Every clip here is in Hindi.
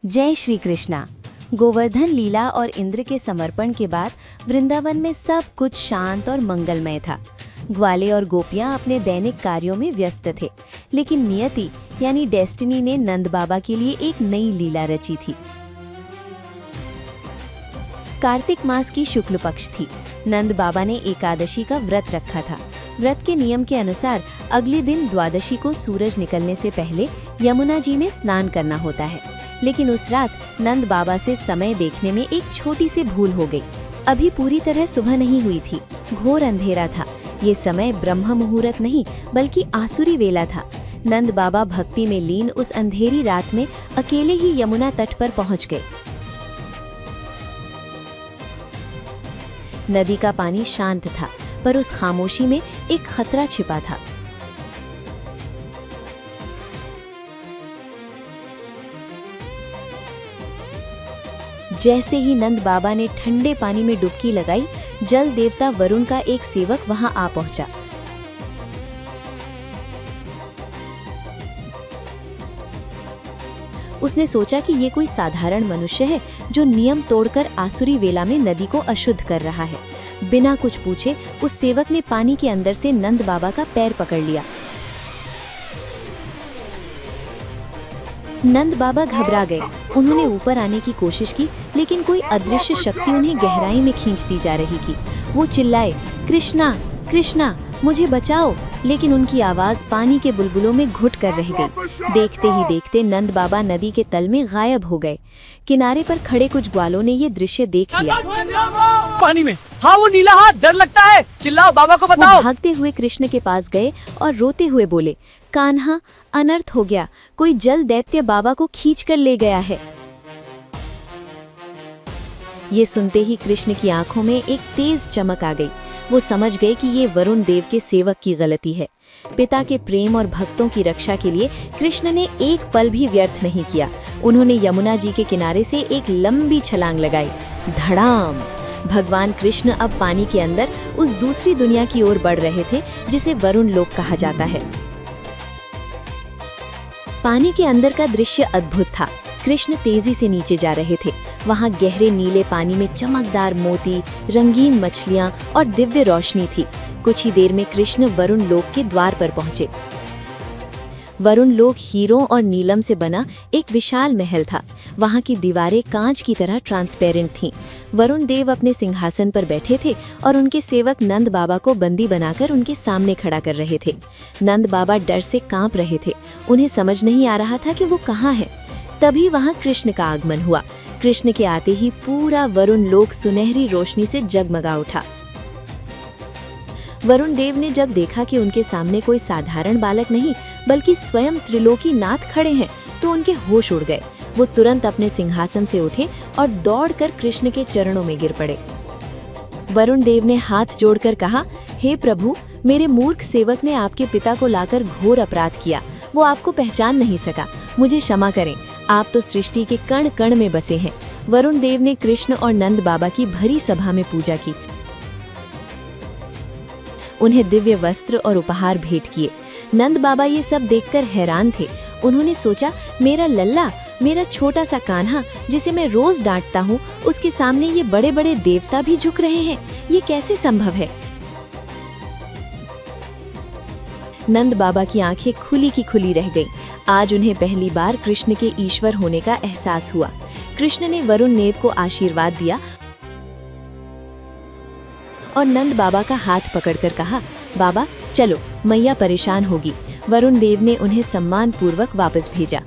जय श्री कृष्णा। गोवर्धन लीला और इंद्र के समर्पण के बाद वृंदावन में सब कुछ शांत और मंगलमय था। ग्वाले और गोपियां अपने दैनिक कार्यों में व्यस्त थे, लेकिन नियति यानी डेस्टिनी ने नंद बाबा के लिए एक नई लीला रची थी। कार्तिक मास की शुक्ल पक्ष थी। नंद बाबा ने एकादशी का व्रत रखा था। व्रत के नियम के अनुसार अगले दिन द्वादशी को सूरज निकलने से पहले यमुना जी में स्नान करना होता है, लेकिन उस रात नंद बाबा से समय देखने में एक छोटी सी भूल हो गई। अभी पूरी तरह सुबह नहीं हुई थी, घोर अंधेरा था। ये समय ब्रह्म मुहूर्त नहीं बल्कि आसुरी वेला था। नंद बाबा भक्ति में लीन उस अंधेरी रात में अकेले ही यमुना तट पर पहुंच गए। नदी का पानी शांत था, पर उस खामोशी में एक खतरा छिपा था। जैसे ही नंद बाबा ने ठंडे पानी में डुबकी लगाई, जल देवता वरुण का एक सेवक वहां आ पहुंचा। उसने सोचा कि ये कोई साधारण मनुष्य है जो नियम तोड़कर आसुरी वेला में नदी को अशुद्ध कर रहा है। बिना कुछ पूछे उस सेवक ने पानी के अंदर से नंद बाबा का पैर पकड़ लिया। नंद बाबा घबरा गए। उन्होंने ऊपर आने की कोशिश की, लेकिन कोई अदृश्य शक्ति उन्हें गहराई में खींचती जा रही थी। वो चिल्लाए, कृष्णा कृष्णा मुझे बचाओ, लेकिन उनकी आवाज पानी के बुलबुलों में घुट कर रह गई। देखते ही देखते नंद बाबा नदी के तल में गायब हो गए। किनारे पर खड़े कुछ ग्वालों ने ये दृश्य देख लिया। पानी में हाँ वो नीला हाथ, डर लगता है, चिल्लाओ बाबा को बताओ। वो भागते हुए कृष्ण के पास गए और रोते हुए बोले, कान्हा अनर्थ हो गया, कोई जल दैत्य बाबा को खींच कर ले गया है। ये सुनते ही कृष्ण की आंखों में एक तेज चमक आ गई। वो समझ गए कि ये वरुण देव के सेवक की गलती है। पिता के प्रेम और भक्तों की रक्षा के लिए कृष्ण ने एक पल भी व्यर्थ नहीं किया। उन्होंने यमुना जी के किनारे से एक लंबी छलांग लगाई। धड़ाम! भगवान कृष्ण अब पानी के अंदर उस दूसरी दुनिया की ओर बढ़ रहे थे जिसे वरुण लोक कहा जाता है। पानी के अंदर का दृश्य अद्भुत था। कृष्ण तेजी से नीचे जा रहे थे। वहां गहरे नीले पानी में चमकदार मोती, रंगीन मछलियां और दिव्य रोशनी थी। कुछ ही देर में कृष्ण वरुण लोक के द्वार पर पहुंचे। वरुण लोक हीरों और नीलम से बना एक विशाल महल था। वहां की दीवारें कांच की तरह ट्रांसपेरेंट थीं। वरुण देव अपने सिंहासन पर बैठे थे और उनके सेवक नंद बाबा को बंदी बनाकर उनके सामने खड़ा कर रहे थे। नंद बाबा डर से कांप रहे थे। उन्हें समझ नहीं आ रहा था कि वो कहाँ है। तभी वहां कृष्ण का आगमन हुआ। कृष्ण के आते ही पूरा वरुण लोक सुनहरी रोशनी से जगमगा उठा। वरुण देव ने जब देखा कि उनके सामने कोई साधारण बालक नहीं बल्कि स्वयं त्रिलोकी नाथ खड़े हैं, तो उनके होश उड़ गए। वो तुरंत अपने सिंहासन से उठे और दौड़कर कृष्ण के चरणों में गिर पड़े। वरुण देव ने हाथ जोड़कर कहा, हे प्रभु, मेरे मूर्ख सेवक ने आपके पिता को लाकर घोर अपराध किया। वो आपको पहचान नहीं सका, मुझे क्षमा करें। आप तो सृष्टि के कण कण में बसे हैं। वरुण देव ने कृष्ण और नंद बाबा की भरी सभा में पूजा की। उन्हें दिव्य वस्त्र और उपहार भेंट किए। नंद बाबा ये सब देखकर हैरान थे। उन्होंने सोचा, मेरा लल्ला, मेरा छोटा सा कान्हा जिसे मैं रोज डांटता हूँ, उसके सामने ये बड़े बड़े देवता भी झुक रहे हैं। ये कैसे संभव है? नंद बाबा की आंखें खुली की खुली रह गईं। आज उन्हें पहली बार कृष्ण के ईश्वर होने का एहसास हुआ। कृष्ण ने वरुण देव को आशीर्वाद दिया और नंद बाबा का हाथ पकड़कर कहा, बाबा चलो, मैया परेशान होगी। वरुण देव ने उन्हें सम्मान पूर्वक वापस भेजा।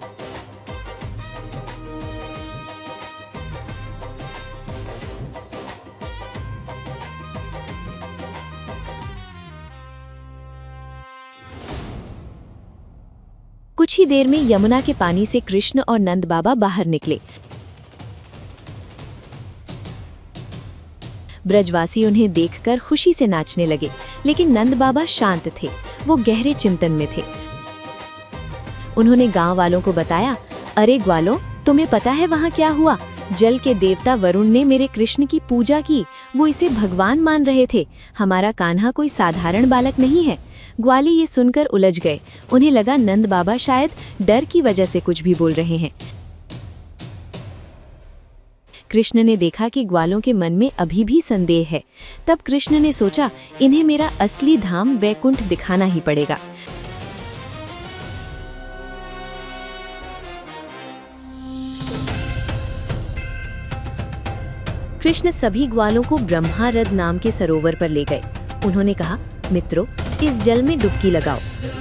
कुछ ही देर में यमुना के पानी से कृष्ण और नंद बाबा बाहर निकले। ब्रजवासी उन्हें देखकर खुशी से नाचने लगे, लेकिन नंद बाबा शांत थे। वो गहरे चिंतन में थे। उन्होंने गांव वालों को बताया, अरे ग्वालों, तुम्हें पता है वहां क्या हुआ? जल के देवता वरुण ने मेरे कृष्ण की पूजा की। वो इसे भगवान मान रहे थे। हमारा कान्हा कोई साधारण बालक नहीं है। ग्वाली ये सुनकर उलझ गए। उन्हें लगा नंद बाबा शायद डर की वजह से कुछ भी बोल रहे हैं। कृष्ण ने देखा कि ग्वालों के मन में अभी भी संदेह है। तब कृष्ण ने सोचा, इन्हें मेरा असली धाम वैकुंठ दिखाना ही पड़ेगा। कृष्ण सभी ग्वालों को ब्रह्मारद नाम के सरोवर पर ले गए। उन्होंने कहा, मित्रों, इस जल में डुबकी लगाओ।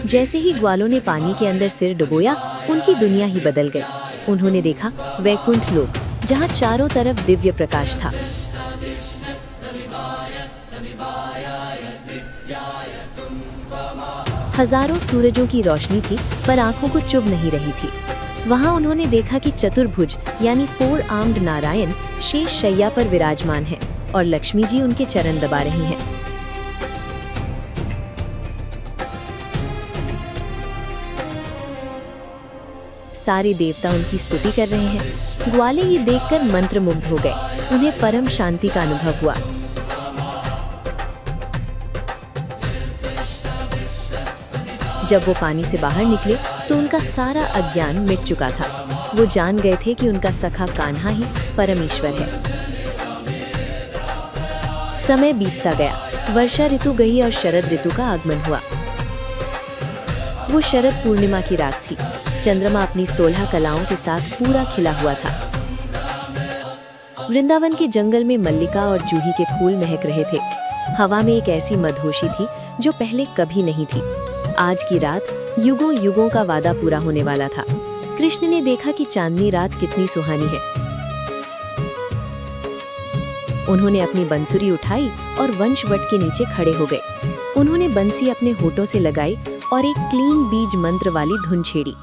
जैसे ही ग्वालों ने पानी के अंदर सिर डुबोया, उनकी दुनिया ही बदल गई। उन्होंने देखा वैकुंठ लोक, जहाँ चारों तरफ दिव्य प्रकाश था। हजारों सूरजों की रोशनी थी, पर आंखों को चुभ नहीं रही थी। वहां उन्होंने देखा कि चतुर्भुज यानी 4 आर्म्ड नारायण शेष शैया पर विराजमान हैं और लक्ष्मी जी उनके चरण दबा रही हैं। सारे देवता उनकी स्तुति कर रहे हैं। ग्वाले ये देखकर मंत्रमुग्ध हो गए। उन्हें परम शांति का अनुभव हुआ। जब वो पानी से बाहर निकले तो उनका सारा अज्ञान मिट चुका था। वो जान गए थे कि उनका सखा कान्हा ही परमेश्वर है। समय बीतता गया। वर्षा ऋतु गई और शरद ऋतु का आगमन हुआ। वो शरद पूर्णिमा की रात थी। चंद्रमा अपनी 16 कलाओं के साथ पूरा खिला हुआ था। वृंदावन के जंगल में मल्लिका और जूही के फूल महक रहे थे। हवा में एक ऐसी मदहोशी थी जो पहले कभी नहीं थी। आज की रात युगों युगों का वादा पूरा होने वाला था। कृष्ण ने देखा कि चांदनी रात कितनी सुहानी है। उन्होंने अपनी बंसुरी उठाई और वंशवट के नीचे खड़े हो गए। उन्होंने बंसी अपने होठों से लगाई और एक क्लीन बीज मंत्र वाली धुन छेड़ी।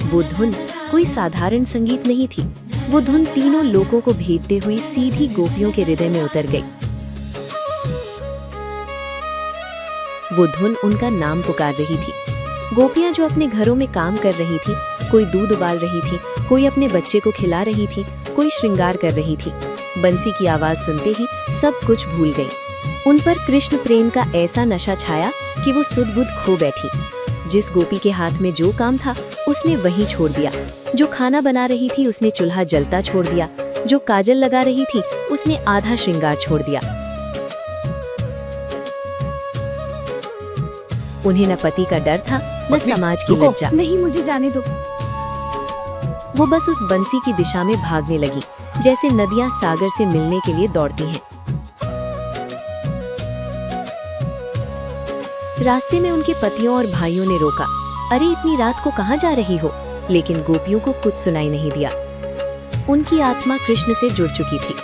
वो धुन कोई साधारण संगीत नहीं थी। वो धुन तीनों लोगों को भेदते हुई सीधी गोपियों के हृदय में उतर गई। वो धुन उनका नाम पुकार रही थी। गोपियां जो अपने घरों में काम कर रही थी, कोई दूध उबाल रही थी, कोई अपने बच्चे को खिला रही थी, कोई श्रृंगार कर रही थी। बंसी की आवाज सुनते ही सब कुछ भूल गई। उन पर कृष्ण प्रेम का ऐसा नशा छाया कि वो सुध-बुध खो बैठी। जिस गोपी के हाथ में जो काम था उसने वही छोड़ दिया। जो खाना बना रही थी उसने चूल्हा जलता छोड़ दिया। जो काजल लगा रही थी उसने आधा श्रृंगार छोड़ दिया। उन्हें न पति का डर था न समाज की लज्जा। नहीं, मुझे जाने दो। वो बस उस बंसी की दिशा में भागने लगी, जैसे नदियां सागर से मिलने के लिए दौड़ती हैं। रास्ते में उनके पतियों और भाइयों ने रोका, अरे इतनी रात को कहाँ जा रही हो? लेकिन गोपियों को कुछ सुनाई नहीं दिया। उनकी आत्मा कृष्ण से जुड़ चुकी थी।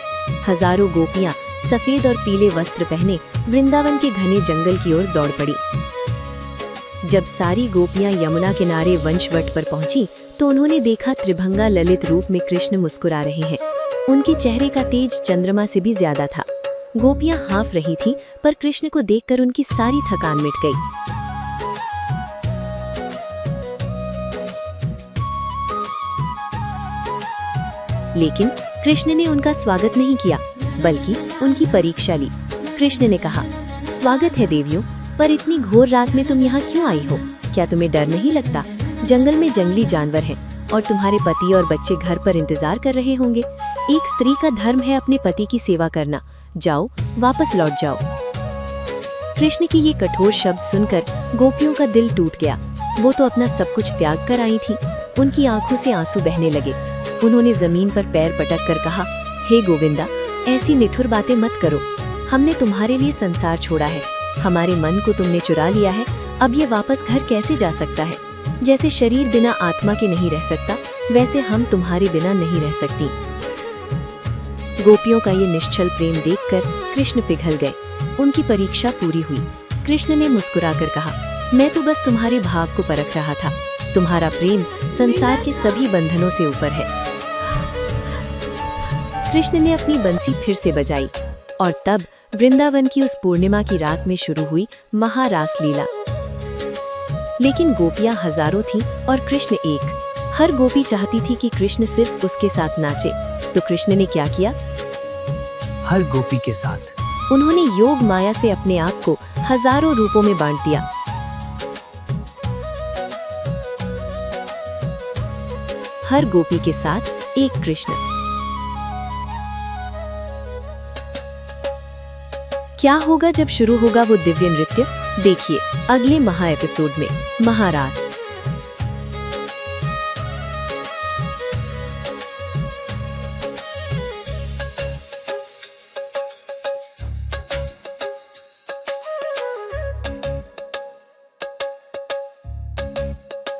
हजारों गोपियां सफेद और पीले वस्त्र पहने वृंदावन के घने जंगल की ओर दौड़ पड़ी। जब सारी गोपियां यमुना किनारे वंशवट पर पहुंची तो उन्होंने देखा त्रिभंगा ललित रूप में कृष्ण मुस्कुरा रहे हैं। उनके चेहरे का तेज चंद्रमा से भी ज्यादा था। गोपियां हाँफ रही थीं, पर कृष्ण को देखकर उनकी सारी थकान मिट गई। लेकिन कृष्ण ने उनका स्वागत नहीं किया, बल्कि उनकी परीक्षा ली। कृष्ण ने कहा, स्वागत है देवियों, पर इतनी घोर रात में तुम यहाँ क्यों आई हो? क्या तुम्हें डर नहीं लगता? जंगल में जंगली जानवर हैं और तुम्हारे पति और बच्चे घर पर इंतजार कर रहे होंगे। एक स्त्री का धर्म है अपने पति की सेवा करना। जाओ, वापस लौट जाओ। कृष्ण की ये कठोर शब्द सुनकर गोपियों का दिल टूट गया। वो तो अपना सब कुछ त्याग कर आई थी। उनकी आंखों से आंसू बहने लगे। उन्होंने जमीन पर पैर पटक कर कहा, हे गोविंदा, ऐसी निठुर बातें मत करो। हमने तुम्हारे लिए संसार छोड़ा है। हमारे मन को तुमने चुरा लिया है। अब ये वापस घर कैसे जा सकता है? जैसे शरीर बिना आत्मा के नहीं रह सकता, वैसे हम तुम्हारे बिना नहीं रह सकती। गोपियों का ये निश्चल प्रेम देखकर कृष्ण पिघल गए। उनकी परीक्षा पूरी हुई। कृष्ण ने मुस्कुराकर कहा, मैं तो बस तुम्हारे भाव को परख रहा था। तुम्हारा प्रेम संसार के सभी बंधनों से ऊपर है। कृष्ण ने अपनी बंसी फिर से बजाई और तब वृंदावन की उस पूर्णिमा की रात में शुरू हुई महारास लीला। लेकिन गोपियां हजारों थीं और कृष्ण एक। हर गोपी चाहती थी कि कृष्ण सिर्फ उसके साथ नाचे। तो कृष्ण ने क्या किया? हर गोपी के साथ उन्होंने योग माया से अपने आप को हजारों रूपों में बांट दिया। हर गोपी के साथ एक कृष्ण। क्या होगा जब शुरू होगा वो दिव्य नृत्य? देखिए अगले महा एपिसोड में महारास।